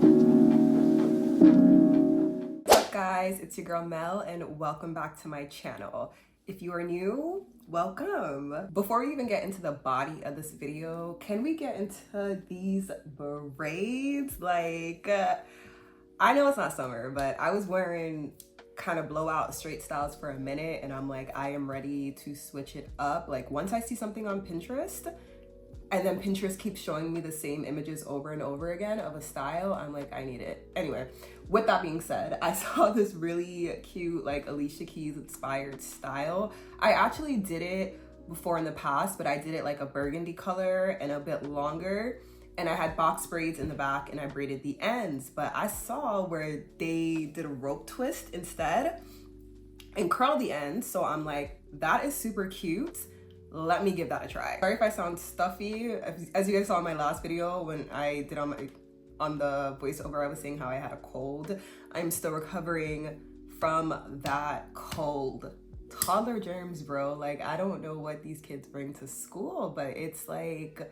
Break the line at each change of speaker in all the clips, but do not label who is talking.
What's up guys, it's your girl Mel and welcome back to my channel. If you are new, welcome. Before we even get into the body of this video, can we get into these braids? I know it's not summer, but I was wearing kind of blowout straight styles for a minute and I'm like, I am ready to switch it up. Like once I see something on Pinterest and then Pinterest keeps showing me the same images over and over again of a style, I'm like, I need it. Anyway, with that being said, I saw this really cute like Alicia Keys inspired style. I actually did it before in the past, but I did it like a burgundy color and a bit longer. And I had box braids in the back and I braided the ends, but I saw where they did a rope twist instead and curl the ends. So I'm like, that is super cute. Let me give that a try. Sorry if I sound stuffy. As you guys saw in my last video when I did on the voiceover, I was saying how I had a cold. I'm still recovering from that cold. Toddler germs, bro. Like, I don't know what these kids bring to school, but it's like,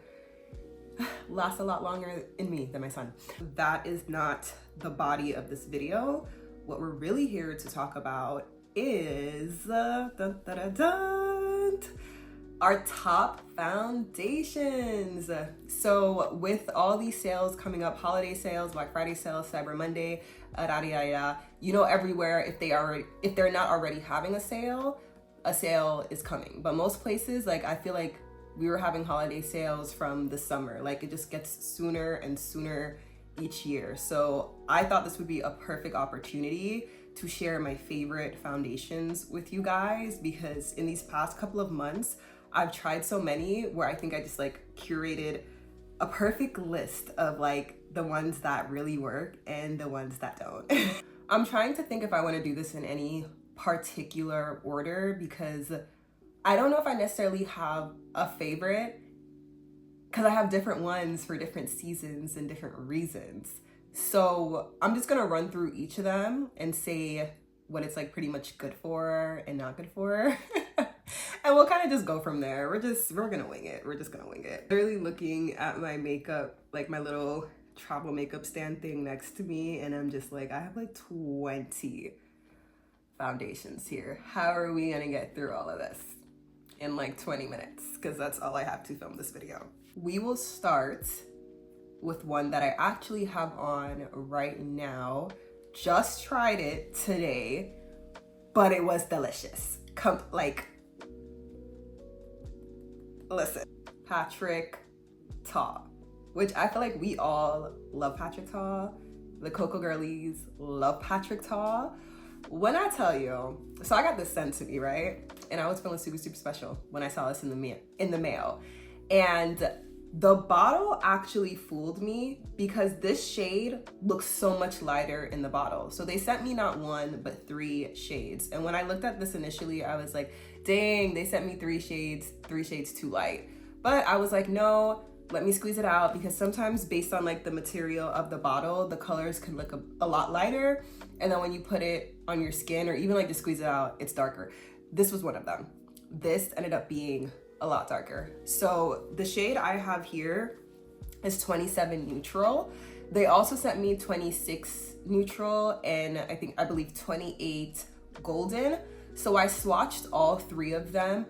lasts a lot longer in me than my son. That is not the body of this video. What we're really here to talk about is our top foundations. So with all these sales coming up, holiday sales, Black Friday sales, Cyber Monday, you know, everywhere, if they're not already having a sale is coming. But most places, like, I feel like we were having holiday sales from the summer. Like, it just gets sooner and sooner each year. So I thought this would be a perfect opportunity to share my favorite foundations with you guys, because in these past couple of months, I've tried so many where I think I just like curated a perfect list of like the ones that really work and the ones that don't. I'm trying to think if I want to do this in any particular order, because I don't know if I necessarily have a favorite, because I have different ones for different seasons and different reasons. So I'm just gonna run through each of them and say what it's like pretty much good for and not good for. And we'll kind of just go from there. We're gonna wing it. We're just gonna wing it. Literally looking at my makeup, like my little travel makeup stand thing next to me, and I'm just like, I have like 20 foundations here. How are we gonna get through all of this in like 20 minutes? Because that's all I have to film this video. We will start with one that I actually have on right now. Just tried it today, but it was delicious. Listen, Patrick Ta, which I feel like we all love Patrick Ta. The Cocoa Girlies love Patrick Ta. When I tell you, so I got this sent to me, right? And I was feeling super, super special when I saw this in the mail. And the bottle actually fooled me, because this shade looks so much lighter in the bottle. So they sent me not one, but 3 shades. And when I looked at this initially, I was like, dang, they sent me 3 shades too light. But I was like, no, let me squeeze it out, because sometimes based on like the material of the bottle, the colors can look a lot lighter. And then when you put it on your skin or even like to squeeze it out, it's darker. This was one of them. This ended up being a lot darker. So the shade I have here is 27 neutral. They also sent me 26 neutral and I believe 28 golden. So I swatched all 3 of them,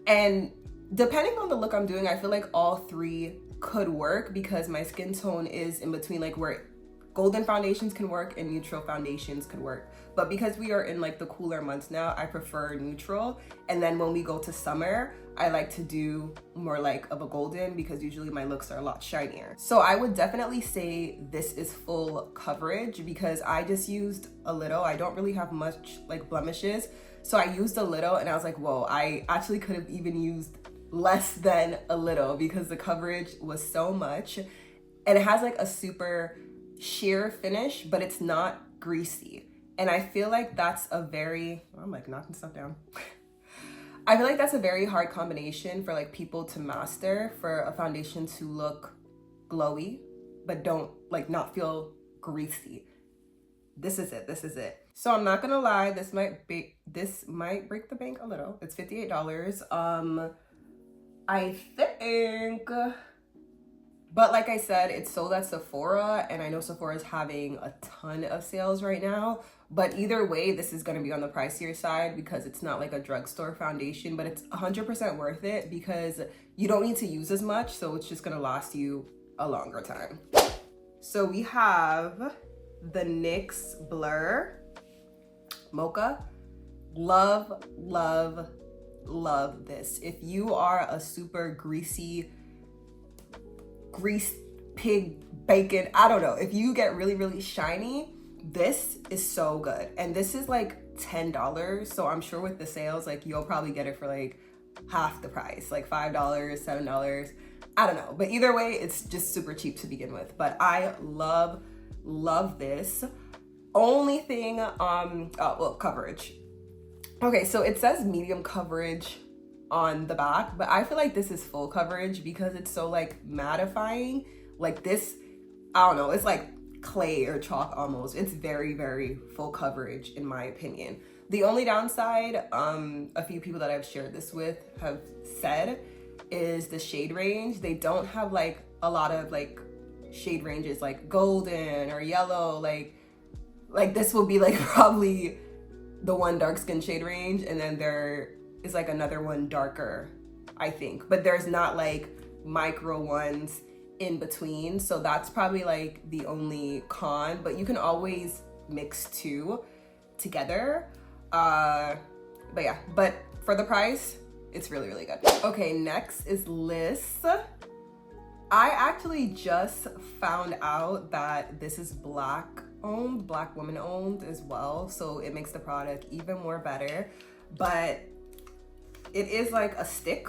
and depending on the look I'm doing, I feel like all 3 could work, because my skin tone is in between like where golden foundations can work and neutral foundations can work. But because we are in like the cooler months now, I prefer neutral. And then when we go to summer, I like to do more like of a golden, because usually my looks are a lot shinier. So I would definitely say this is full coverage, because I just used a little. I don't really have much like blemishes. So I used a little and I was like, whoa, I actually could have even used less than a little, because the coverage was so much. And it has like a super sheer finish, but it's not greasy. And I feel like that's a very, I'm like knocking stuff down. I feel like that's a very hard combination for like people to master, for a foundation to look glowy, but don't like not feel greasy. This is it. So I'm not gonna lie, this might break the bank a little. It's $58. I think But like I said, it's sold at Sephora, and I know Sephora is having a ton of sales right now. But either way, this is going to be on the pricier side because it's not like a drugstore foundation, but it's 100% worth it because you don't need to use as much, so it's just going to last you a longer time. So we have the NYX Blur Mocha. Love, love, love this. If you are a super grease pig bacon, I don't know, if you get really, really shiny, this is so good. And this is like $10, so I'm sure with the sales, like you'll probably get it for like half the price, like $5, $7, I don't know. But either way, it's just super cheap to begin with. But I love this. Only thing, well, coverage. Okay, so it says medium coverage on the back, but I feel like this is full coverage because it's so like mattifying. Like this, I don't know, it's like clay or chalk almost. It's very, very full coverage in my opinion. The only downside, a few people that I've shared this with have said is the shade range. They don't have like a lot of like shade ranges like golden or yellow. Like this will be like probably the one dark skin shade range, and then there is like another one darker, I think. But there's not like micro ones in between, so that's probably like the only con, but you can always mix two together. But yeah, but for the price, it's really, really good. Okay, next is Liz. I actually just found out that this is black woman owned as well, so it makes the product even more better. But it is like a stick.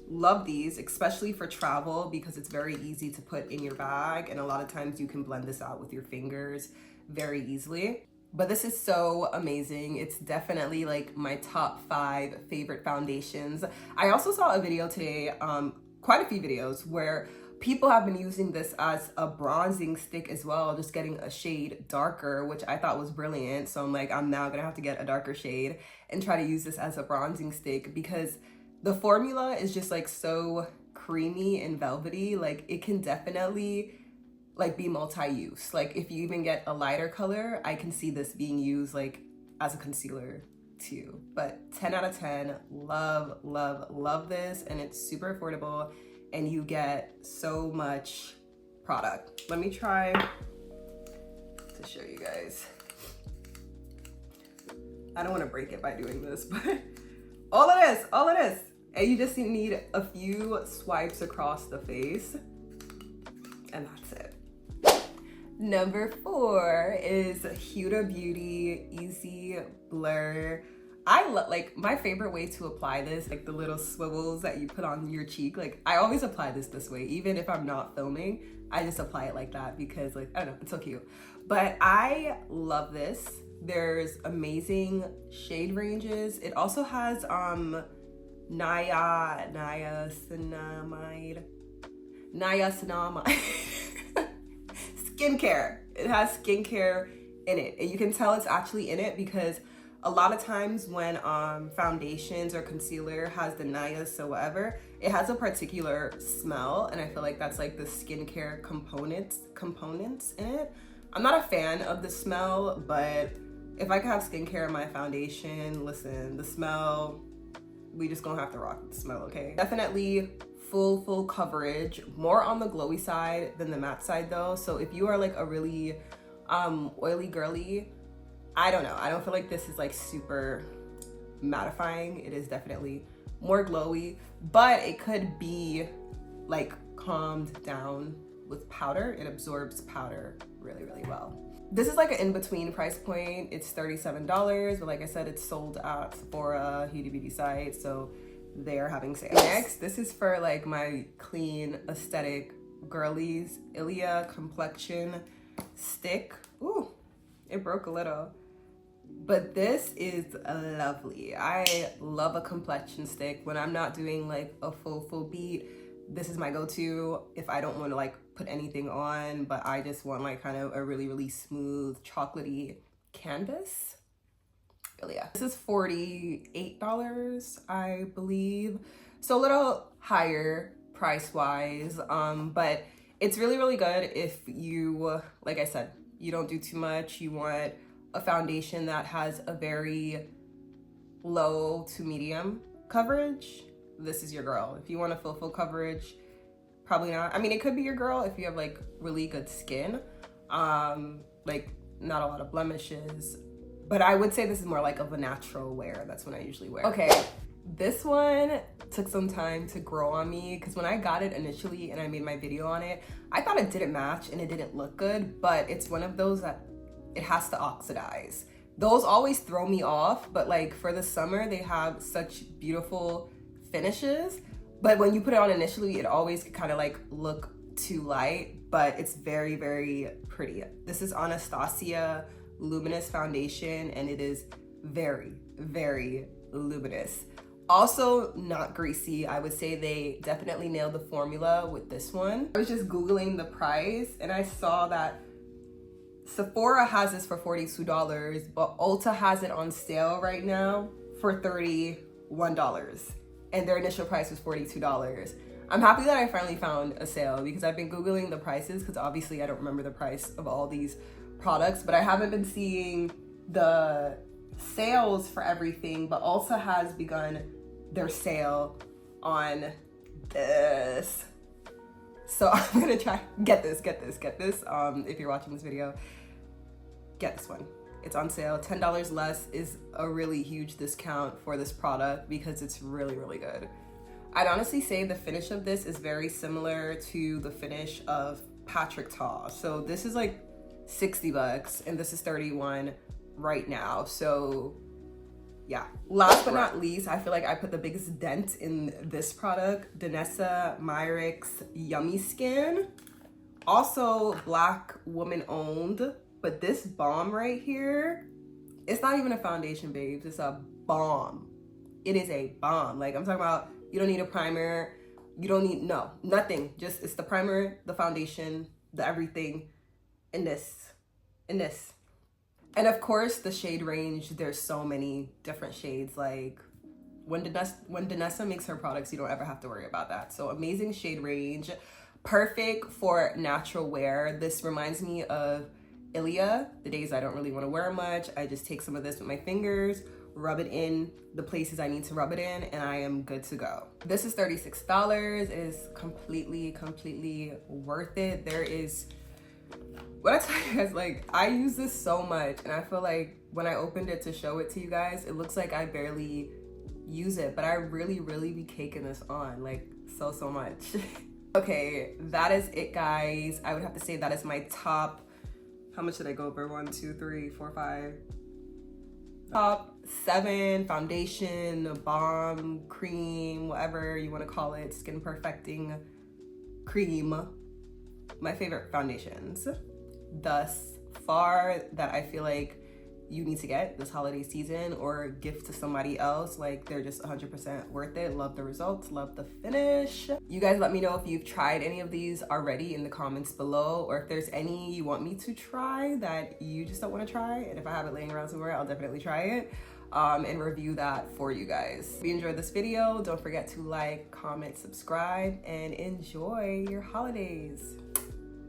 Love these, especially for travel because it's very easy to put in your bag, and a lot of times you can blend this out with your fingers very easily. But this is so amazing. It's definitely like my top 5 favorite foundations. I also saw a video today, quite a few videos, where people have been using this as a bronzing stick as well, just getting a shade darker, which I thought was brilliant. So I'm like, I'm now gonna have to get a darker shade and try to use this as a bronzing stick because the formula is just like so creamy and velvety. Like it can definitely like be multi-use. Like if you even get a lighter color, I can see this being used like as a concealer too. But 10 out of 10, love, love, love this. And it's super affordable and you get so much product. Let me try to show you guys. I don't want to break it by doing this, but all it is. And you just need a few swipes across the face and that's it. Number 4 is Huda Beauty Easy Blur. I love, like, my favorite way to apply this, like the little swivels that you put on your cheek. Like I always apply this way, even if I'm not filming, I just apply it like that because like, I don't know, it's so cute. But I love this. There's amazing shade ranges. It also has niacinamide skincare. It has skincare in it, and you can tell it's actually in it because a lot of times when foundations or concealer has the niacinamide or whatever, it has a particular smell, and I feel like that's like the skincare components in it. I'm not a fan of the smell, but if I can have skincare in my foundation, listen, the smell, we just gonna have to rock with the smell, okay? Definitely full coverage, more on the glowy side than the matte side though. So if you are like a really oily girly, I don't know, I don't feel like this is like super mattifying. It is definitely more glowy, but it could be like calmed down with powder. It absorbs powder really, really well. This is like an in-between price point. It's $37, but like I said, it's sold at Sephora, Huda Beauty site, so they're having sales. Next, this is for like my clean aesthetic girlies, Ilia complexion stick. Ooh, it broke a little. But this is lovely. I love a complexion stick. When I'm not doing like a full beat, this is my go-to if I don't want to like put anything on, but I just want like kind of a really smooth chocolatey canvas. Ilia. This is $48, I believe. So a little higher price-wise, but it's really good if you, like I said, you don't do too much. You want a foundation that has a very low to medium coverage. This is your girl. If you want a full coverage, probably not. I mean, it could be your girl if you have like really good skin, like not a lot of blemishes, but I would say this is more like of a natural wear. That's when I usually wear. Okay, this one took some time to grow on me because when I got it initially and I made my video on it, I thought it didn't match and it didn't look good, but it's one of those that it has to oxidize. Those always throw me off, but like for the summer, they have such beautiful finishes, but when you put it on initially, it always kind of like look too light, but it's very pretty. This is Anastasia Luminous Foundation, and it is very luminous. Also not greasy. I would say they definitely nailed the formula with this one. I was just Googling the price and I saw that Sephora has this for $42, but Ulta has it on sale right now for $31. And their initial price was $42. I'm happy that I finally found a sale because I've been Googling the prices because obviously I don't remember the price of all these products, but I haven't been seeing the sales for everything, but Ulta has begun their sale on this. So I'm gonna try, get this. If you're watching this video, get this one. It's on sale, $10 less is a really huge discount for this product because it's really good. I'd honestly say the finish of this is very similar to the finish of Patrick Ta. So this is like $60 and this is $31 right now. So yeah, last but not least, I feel like I put the biggest dent in this product, Danessa Myricks Yummy Skin. Also Black woman owned, but this balm right here, it's not even a foundation, babes. It's a balm. It is a balm. Like I'm talking about, you don't need a primer. You don't need, no, nothing. Just, it's the primer, the foundation, the everything in this. And of course, the shade range, there's so many different shades. Like when Danessa makes her products, you don't ever have to worry about that. So amazing shade range, perfect for natural wear. This reminds me of Ilia. The days I don't really want to wear much, I just take some of this with my fingers, rub it in the places I need to rub it in, and I am good to go. This is $36. It is completely worth it. There is, what I tell you guys, like I use this so much and I feel like when I opened it to show it to you guys, it looks like I barely use it, but I really be caking this on like so much. Okay, that is it, guys. I would have to say that is my top, how much did I go over? 1, 2, 3, 4, 5. Top 7 foundation, balm, cream, whatever you want to call it, skin perfecting cream. My favorite foundations thus far that I feel like you need to get this holiday season or gift to somebody else. Like they're just 100% worth it. Love the results, love the finish. You guys let me know if you've tried any of these already in the comments below, or if there's any you want me to try that you just don't want to try. And if I have it laying around somewhere, I'll definitely try it and review that for you guys. If you enjoyed this video, don't forget to like, comment, subscribe, and enjoy your holidays.